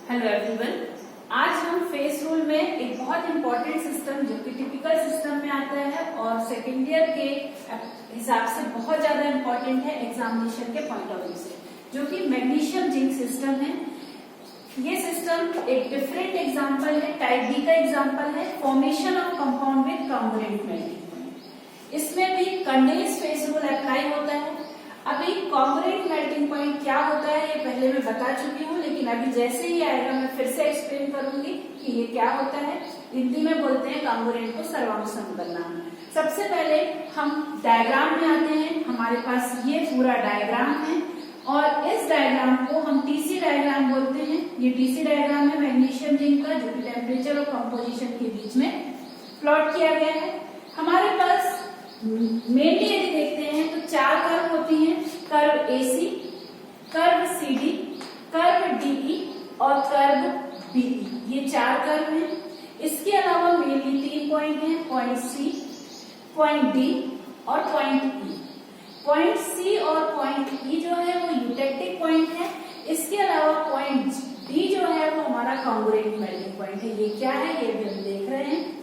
Hello everyone, आज हम face rule में एक बहुत इंपॉर्टेंट सिस्टम जो कि टिपिकल सिस्टम में आता है और सेकेंड ईयर के हिसाब से बहुत ज्यादा इंपॉर्टेंट है एग्जामिनेशन के पॉइंट ऑफ व्यू से, जो कि मैग्नीशियम जिंक सिस्टम है। ये सिस्टम एक डिफरेंट एग्जांपल है, टाइप बी का एग्जांपल है, formation of compound with congruent melting point. इसमें भी कंडेंस्ड फेस रूल अप्लाई होता है। अभी कॉन्ग्रुएंट मेल्टिंग पॉइंट क्या होता है ये पहले मैं बता चुकी हूँ, लेकिन अभी जैसे ही आएगा मैं फिर से एक्सप्लेन करूंगी कि ये क्या होता है। हिंदी में बोलते हैं कॉन्ग्रुएंट को सर्वांग बनाना। सबसे पहले हम डायग्राम में आते हैं। हमारे पास ये पूरा डायग्राम है और इस डायग्राम को हम टीसी डायग्राम बोलते हैं। ये टीसी डायग्राम है मैग्नीशियम जिंक का, जो कि टेम्परेचर और कंपोजिशन के बीच में प्लॉट किया गया है। हमारे पास मेनली यदि देखते हैं तो चार कर्व होती हैं, curve AC, curve CD, curve DE और कर्व बीई। ये चार कर्व हैं। इसके अलावा मेनली 3 पॉइंट हैं, पॉइंट सी, पॉइंट डी और पॉइंट ई। पॉइंट सी और पॉइंट ई जो है वो यूटेक्टिक पॉइंट है। इसके अलावा पॉइंट डी जो है वो हमारा कॉन्ग्रुएंट मेल्टिंग पॉइंट है। ये क्या है ये भी हम देख रहे हैं।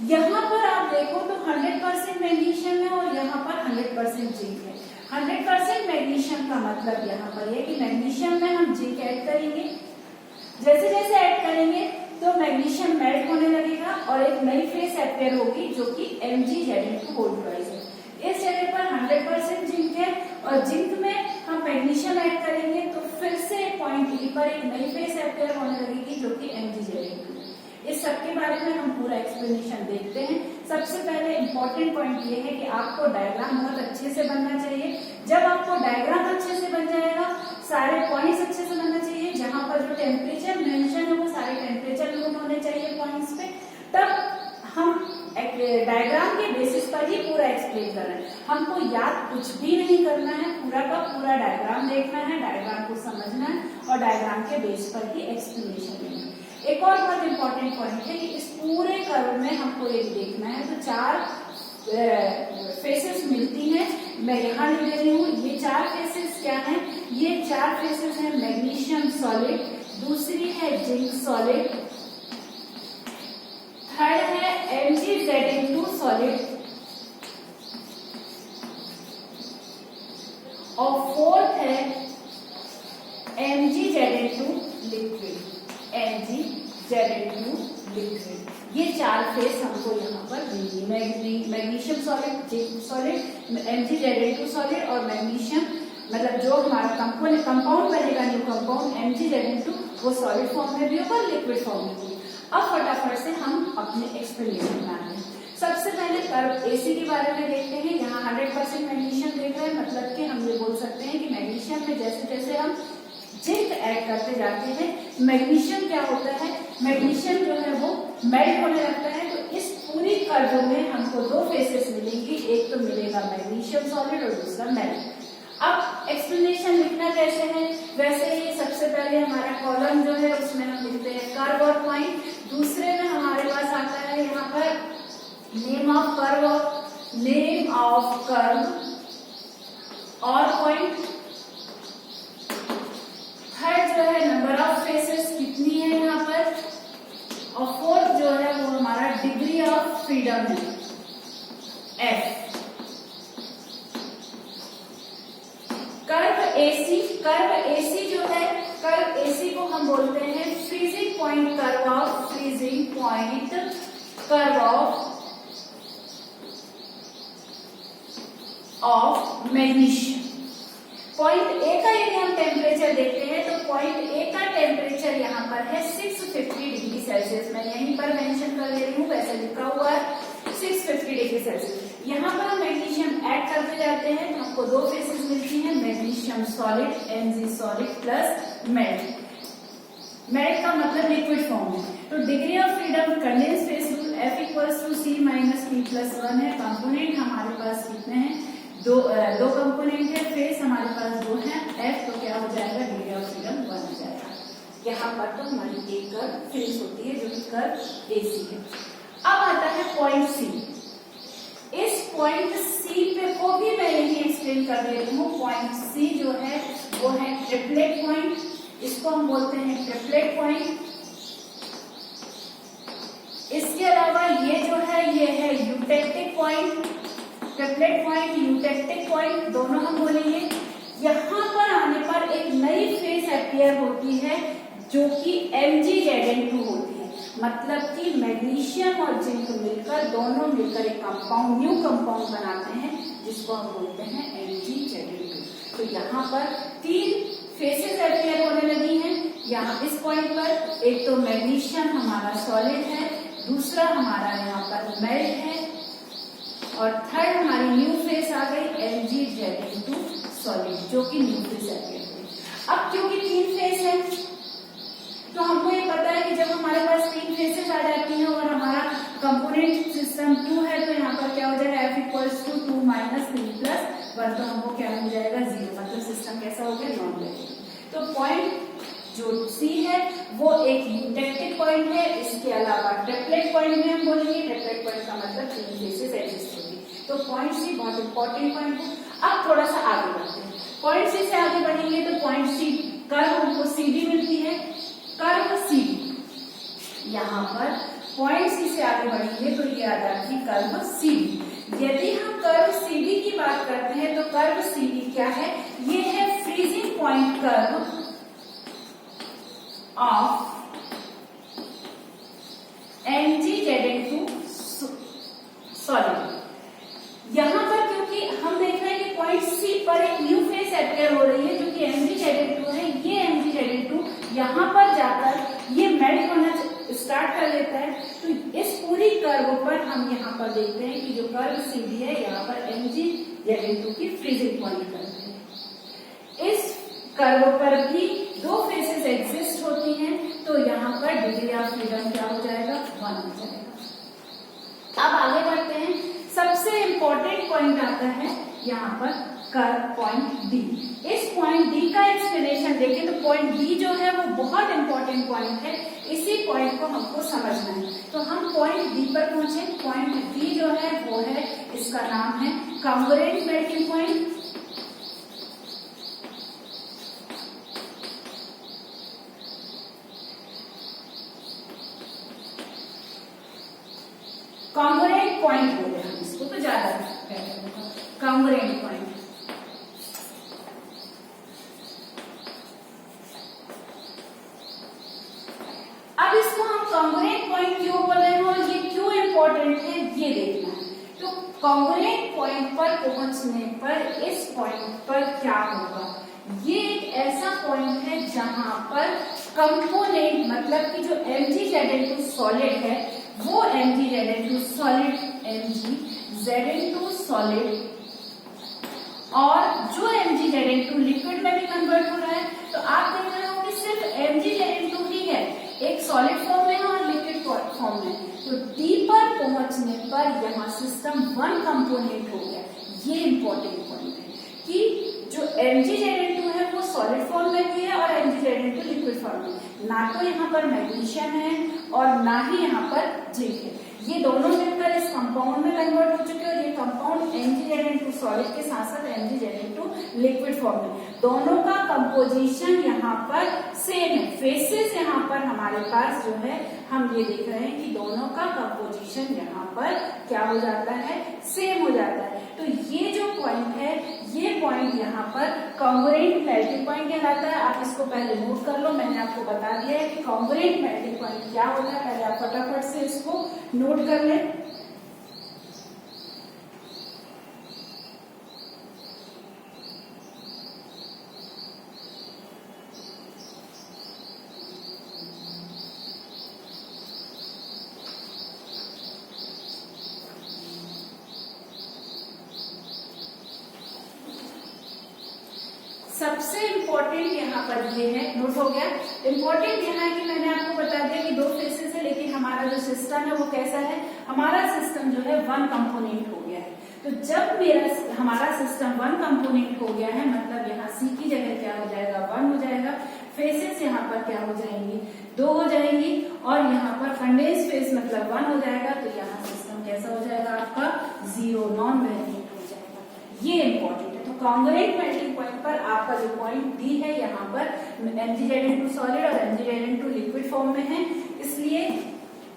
यहाँ पर आप देखो तो 100% मैग्नीशियम है और यहाँ पर 100% जिंक है। 100% मैग्नीशियम का मतलब यहाँ पर है कि मैग्नीशियम में हम जिंक ऐड करेंगे। जैसे जैसे ऐड करेंगे तो मैग्नीशियम मेल्ट होने लगेगा और एक नई फेस अपेयर होगी जो कि Mg होल्ड है। इस जगह पर 100% जिंक है और जिंक में हम मैग्नीशियम ऐड करेंगे तो फिर से पॉइंट ई पर एक नई फेस अपेयर होने लगेगी जो कि Mg। इस सब के बारे में हम पूरा एक्सप्लेनेशन देखते हैं। सबसे पहले इंपॉर्टेंट पॉइंट ये है कि आपको डायग्राम बहुत अच्छे से बनना चाहिए। जब आपको डायग्राम अच्छे से बन जाएगा, सारे पॉइंट्स अच्छे से बनना चाहिए, जहां पर जो टेम्परेचर मेंशन है वो सारे टेम्परेचर नोट होने चाहिए पॉइंट्स पे, तब हम डायग्राम के बेसिस पर ही पूरा एक्सप्लेन कर रहे हैं। हमको याद कुछ भी नहीं करना है, पूरा का पूरा डायग्राम देखना है, डायग्राम को समझना है और डायग्राम के बेस पर ही एक्सप्लेनेशन देना है। एक और बहुत इंपॉर्टेंट पॉइंट है कि इस पूरे कर्व में हमको ये देखना है तो 4 फेसेस मिलती हैं। मैं यहाँ लिख रही हूँ। ये 4 फेसेस क्या हैं? ये 4 फेसेस हैं मैग्नीशियम सॉलिड, दूसरी है जिंक सॉलिड, थर्ड है MgZn2 सॉलिड और फोर्थ है MgZn2 लिक्विड। MgZn2 liquid. ये 4 फेस हमको यहाँ पर मिलेंगी। Magnesium solid, zinc solid, MgZn2 solid और मैग्नीशियम मतलब जो हमारा कंपाउंड बनेगा, न्यू कंपाउंड MgZn2, वो सॉलिड फॉर्म में भी होगा, लिक्विड फॉर्म में भी। अब फटाफट से हम अपने एक्सप्लेनेशन में आते हैं। सबसे पहले कर्व एसी के बारे में देखते हैं। यहाँ 100% मैग्नीशियम देख रहे हैं, मतलब कि हम ये बोल सकते हैं कि मैग्नीशियम में जैसे जैसे हम जिंक ऐड करते जाते हैं, मैग्नीशियम क्या होता है, मैग्नीशियम जो है वो मेल्ट होने लगता है। तो इस पूरी कर्व में हमको 2 फेसेस मिलेंगी, एक तो मिलेगा मैग्नीशियम सॉलिड और दूसरा मेल्ट। अब एक्सप्लेनेशन लिखना कैसे है? वैसे ही सबसे पहले हमारा कॉलम जो है उसमें हम लिखते हैं कर्व और पॉइंट। दूसरे में हमारे पास आता है यहाँ पर नेम ऑफ कर्व और पॉइंट। थर्ड जो है नंबर ऑफ फेसेस कितनी है यहाँ पर, और फोर्थ जो है वो हमारा डिग्री ऑफ फ्रीडम है F। कर्व एसी जो है, कर्व एसी को हम बोलते हैं freezing point curve of magnesium. Point A का यदि हम टेम्परेचर देखते हैं तो पॉइंट ए का टेम्परेचर यहाँ पर है 650 डिग्री सेल्सियस। मैं यहीं पर मेंशन कर दे रही हूँ, वैसे लिखा हुआ है 650 डिग्री सेल्सियस। यहाँ पर हम मैग्नीशियम ऐड करते जाते हैं तो हमको 2 फेसेस मिलती हैं, magnesium solid Mg solid plus melt. Melt का मतलब लिक्विड फॉर्म है। तो degree of freedom condense face rule F = C - P+1 है। कंपोनेंट हमारे पास कितने हैं? दो कंपोनेंट है, फेस हमारे पास 2 हैं। F तो क्या हो जाएगा, डिग्री ऑफ फ्रीडम 1 हो जाएगा। यहाँ पर तो हमारी एक कर्व फेस होती है जो कि कर्व AC है। अब आता है पॉइंट C। इस पॉइंट C पे को भी मैं यही एक्सप्लेन कर दे रही हूँ। पॉइंट C जो है वो है ट्रिपलेट पॉइंट। इसको हम बोलते हैं ट्रिपलेट पॉइंट। इसके अलावा ये जो है ये है eutectic point. Triplet point, eutectic point दोनों हम बोलेंगे। यहाँ पर आने पर एक नई फेस अपीयर होती है जो कि MgZn2 होती है, मतलब कि मैग्नीशियम और जिंक मिलकर दोनों मिलकर एक कंपाउंड, न्यू कंपाउंड बनाते हैं जिसको हम बोलते हैं MgZn2। तो यहाँ पर 3 फेसेस अपीयर होने लगी हैं यहाँ इस पॉइंट पर। एक तो मैग्नीशियम हमारा सॉलिड है, दूसरा हमारा यहाँ पर मेल्ट है, और थर्ड हमारी न्यू फेस आ गई MgZn2 सॉलिड, जो कि न्यू फेस अपीयर हुई। अब क्योंकि 3 फेस है तो हमको ये पता है कि जब हमारे पास 3 फेसेस आ जाती हैं और हमारा कंपोनेंट सिस्टम 2 है, तो यहाँ पर क्या हो जाएगा F = 2 - 3 + 1, तो हमको क्या मिल जाएगा 0, मतलब सिस्टम कैसा हो गया, नॉन लिनियर। तो पॉइंट जो C है वो एक यूटेक्टिक पॉइंट है। इसके अलावा ट्रिपलेट पॉइंट भी हम बोलेंगे। ट्रिपलेट पॉइंट का मतलब 3 फेसेस एग्जिस्ट होगी। तो पॉइंट C बहुत इंपॉर्टेंट पॉइंट है। अब थोड़ा सा आगे बढ़ते हैं। पॉइंट C से आगे बढ़ेंगे तो पॉइंट C कर्व हमको CD मिलती है, कर्व CD। यहाँ पर पॉइंट C से आगे बढ़ेंगे तो ये आ जाती है कर्व CD। यदि हम कर्व CD की बात करते हैं तो कर्व CD क्या है, ये है freezing point curve of MgZn2 solid. यहाँ पर क्योंकि हम देख रहे हैं कि पॉइंट C पर एक न्यू फेस अपीयर हो रही है जो कि MgZn2 है। ये MgZn2 यहाँ पर जाकर ये मेल्ट होना स्टार्ट कर लेता है। तो इस पूरी कर्व पर हम यहाँ पर देखते हैं कि जो कर्व CD है यहाँ पर MgZn2 की फ्रीजिंग पॉइंट कर्व है। इस कर्व पर भी 2 फेसेस एग्जिस्ट होती हैं, तो यहाँ पर डिग्री ऑफ फ्रीडम क्या हो जाएगा, 1 हो जाएगा। अब आगे बढ़ते हैं। सबसे इंपॉर्टेंट पॉइंट आता है यहाँ पर कर्व पॉइंट D। इस पॉइंट D का एक्सप्लेनेशन देखें तो पॉइंट D जो है वो बहुत इंपॉर्टेंट पॉइंट है। इसी पॉइंट को हमको समझना है, तो हम पॉइंट D पर पहुंचे। पॉइंट D जो है वो है, इसका नाम है convergent melting point. Convergent point बोले हम इसको, तो ज्यादा कॉन्वर्जेंट पॉइंट। अब इसको हम कॉन्वर्जेंट पॉइंट क्यों बोल रहे हैं और ये क्यों इंपॉर्टेंट है ये देखना है। तो कॉन्वर्जेंट पॉइंट पर पहुंचने पर इस पॉइंट पर क्या होगा, ये एक ऐसा पॉइंट है जहां पर कंपोनेंट, मतलब कि जो MgZn2 सॉलिड है वो MgZn2 सॉलिड और जो MgZn2 लिक्विड में भी कन्वर्ट हो रहा है। तो आप देख रहे हो कि सिर्फ MgZn2 ही है, एक सॉलिड फॉर्म में और लिक्विड फॉर्म में। तो D पर पहुंचने पर यहाँ सिस्टम 1 कंपोनेंट हो गया। ये इंपॉर्टेंट पॉइंट है कि जो MgZn2 है वो सॉलिड फॉर्म में भी है और MgZn2 लिक्विड फॉर्म में। ना तो यहाँ पर मैग्नीशियम है और ना ही यहाँ पर जिंक है, ये दोनों मिलकर इस कंपाउंड में कन्वर्ट हो चुके हैं। और ये कंपाउंड MgZn2 सॉलिड के साथ साथ MgZn2 लिक्विड फॉर्म में, दोनों का कंपोजिशन यहाँ पर सेम है। फेसेस यहाँ पर हमारे पास जो है हम ये देख रहे हैं कि दोनों का कंपोजिशन यहाँ पर क्या हो जाता है, सेम हो जाता है। तो ये जो पॉइंट है, ये पॉइंट यहाँ पर कॉन्वर्जेंट मेल्टिंग पॉइंट कहलाता है। आप इसको पहले नोट कर लो, मैंने आपको बता दिया है कि कॉन्वर्जेंट मेल्टिंग पॉइंट क्या होता है। पहले आप फटाफट से इसको नोट कर लें। सबसे इम्पोर्टेंट यहाँ पर ये है, नोट हो गया। इम्पोर्टेंट यहाँ है कि मैंने आपको बता दिया कि 2 फेसेस है, लेकिन हमारा जो सिस्टम है वो कैसा है, हमारा सिस्टम जो है 1 कंपोनेंट हो गया है। तो जब हमारा सिस्टम 1 कंपोनेंट हो गया है, मतलब यहाँ C की जगह क्या हो जाएगा, 1 हो जाएगा। फेसेस यहाँ पर क्या हो जाएंगी, 2 हो जाएंगी, और यहाँ पर कंडेंस फेस मतलब 1 हो जाएगा। तो यहाँ सिस्टम कैसा हो जाएगा आपका, 0 नॉन वेरिएंट हो जाएगा। ये इम्पोर्टेंट है। तो कॉन्ग्रुएंट मेल्टिंग पॉइंट पर आपका जो पॉइंट डी है यहाँ पर mgZ सॉलिड और mgZ लिक्विड फॉर्म में है। इसलिए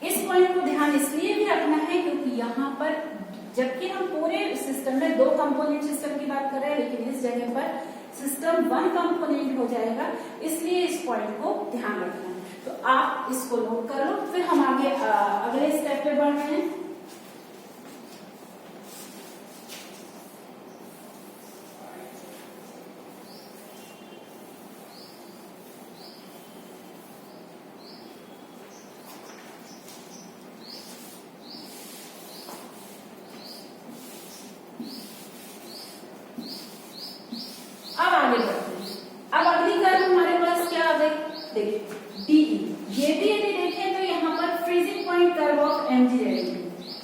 इस पॉइंट को ध्यान इसलिए भी रखना है क्योंकि यहाँ पर जबकि हम पूरे सिस्टम में 2 कंपोनेंट सिस्टम की बात कर रहे हैं, लेकिन इस जगह पर सिस्टम 1 कंपोनेंट हो जाएगा, इसलिए इस पॉइंट को ध्यान रखना है। तो आप इसको नोट कर लो, फिर हम आगे अगले स्टेप पे बढ़ रहे हैं। अब आगे बढ़ते हैं। अब अगली कर्व हमारे पास क्या आ गई, देखिए डीई। ये भी यदि देखें तो यहाँ पर freezing point curve of mgZ।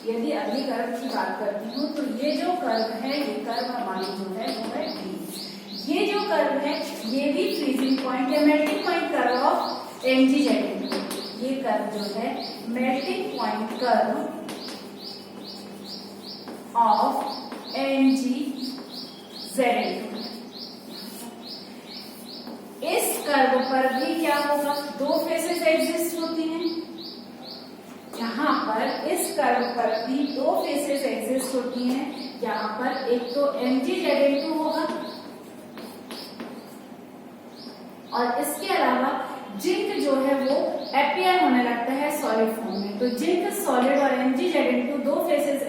यदि अगली कर्व की बात करती हूँ तो ये जो कर्व है, ये कर्व हमारी जो है वो है डी। ये जो कर्व है ये भी फ्रीजिंग पॉइंट या melting point curve of mgZ। ये कर्व जो है melting point curve of mgZ। इस कर्व पर भी क्या होगा, 2 फेसेस एग्जिस्ट होती हैं। यहाँ पर इस कर्व पर भी 2 फेसेस एग्जिस्ट होती हैं। यहाँ पर एक तो mgZ होगा और इसके अलावा जिंक जो है वो अपीयर होने लगता है सॉलिड फॉर्म में। तो जिंक सॉलिड और mgZ 2 फेसेस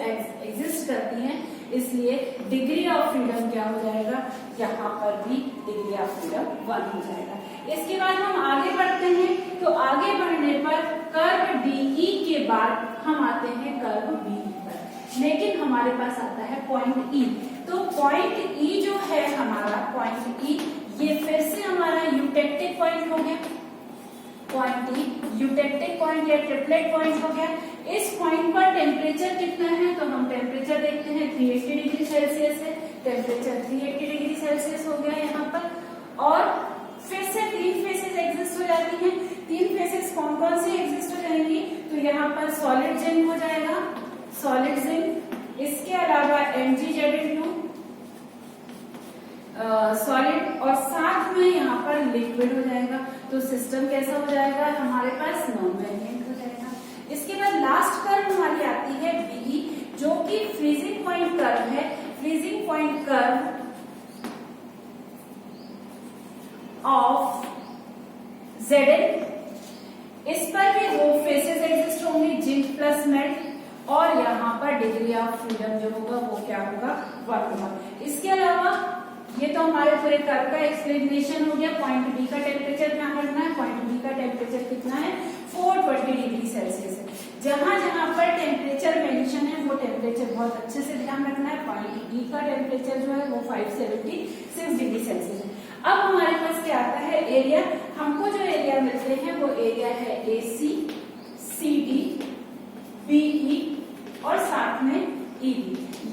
एग्जिस्ट करती हैं, इसलिए डिग्री ऑफ फ्रीडम क्या हो जाएगा, यहाँ पर भी डिग्री ऑफ फ्रीडम 1 हो जाएगा। इसके बाद हम आगे बढ़ते हैं, तो आगे बढ़ने पर कर्व डीई के बाद हम आते हैं कर्व बीई पर, लेकिन हमारे पास आता है पॉइंट ई। तो पॉइंट ई जो है हमारा पॉइंट ई, ये फिर से हमारा यूटेक्टिक पॉइंट हो गया। पॉइंट ई यूटेक्टिक पॉइंट या ट्रिपलेट पॉइंट हो गया। इस पॉइंट पर टेम्परेचर कितना है, तो हम टेम्परेचर देखते हैं 380 डिग्री सेल्सियस है। टेम्परेचर 380 डिग्री सेल्सियस हो गया यहाँ पर, और फिर से 3 फेसेस एग्जिस्ट हो जाती हैं। 3 फेसेस कौन कौन सी एग्जिस्ट हो जाएंगी, तो यहाँ पर सॉलिड जिंक हो जाएगा, सॉलिड जिंक। इसके अलावा mgZ सॉलिड, और साथ में यहाँ पर लिक्विड हो जाएगा। तो सिस्टम कैसा हो जाएगा, हमारे पास नॉन वेरिएंट हो जाएगा। इसके बाद लास्ट कर्व हमारी आती है बीई, जो कि फ्रीजिंग पॉइंट कर्व है। Freezing point curve of ZN। इस पर भी 2 फेसेस एग्जिस्ट होंगे, जिंक प्लस मेल्ट, और यहाँ पर डिग्री ऑफ फ्रीडम जो होगा वो क्या होगा, 1 होगा। इसके अलावा ये तो हमारे पूरे कर्व का एक्सप्लेनेशन हो गया। पॉइंट बी का टेम्परेचर ध्यान रखना है। पॉइंट बी का टेम्परेचर कितना है, 420 डिग्री सेल्सियस है। जहां जहां पर टेम्परेचर मेंशन है वो टेम्परेचर बहुत अच्छे से ध्यान रखना है। पॉइंट बी का टेम्परेचर जो है वो 576 डिग्री सेल्सियस है। अब हमारे पास क्या आता है, एरिया। हमको जो एरिया मिलते हैं वो एरिया है AC, CD, BE और साथ में EB।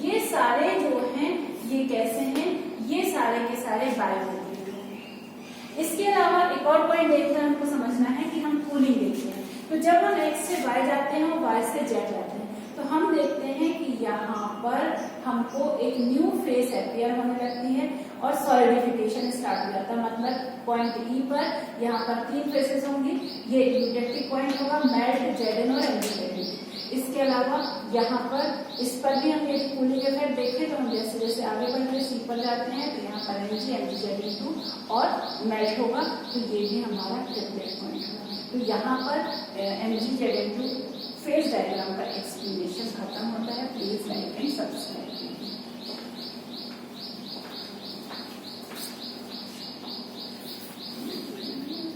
ये सारे जो हैं ये कैसे हैं, ये सारे के सारे बायोमेट्रिक हैं। इसके अलावा एक और पॉइंट देखकर हमको समझना है कि हम कूलिंग देखते हैं। तो जब हम X से Y जाते हैं और Y से Z जाते हैं, तो हम देखते हैं कि यहाँ पर हमको एक न्यू फेस अपीयर होने लगती है और सॉलिडिफिकेशन स्टार्ट हो जाता है। मतलब पॉइंट E पर यहाँ पर 3 फेसेस होंगी। ये यूटेक्टिक पॉइंट होगा, मेल्ट, ZN और mgZ। इसके अलावा यहाँ पर इस पर भी हम यदि कूलिंग इफेक्ट देखें तो हम जैसे जैसे आगे बढ़ते सी पर जाते हैं तो यहाँ पर mgZ और मेल्ट होगा। तो ये भी हमारा ट्रिपलेट पॉइंट होगा। तो यहाँ पर mgZ फेस डायग्राम का एक्सप्लेनेशन खत्म होता है। Please like and subscribe.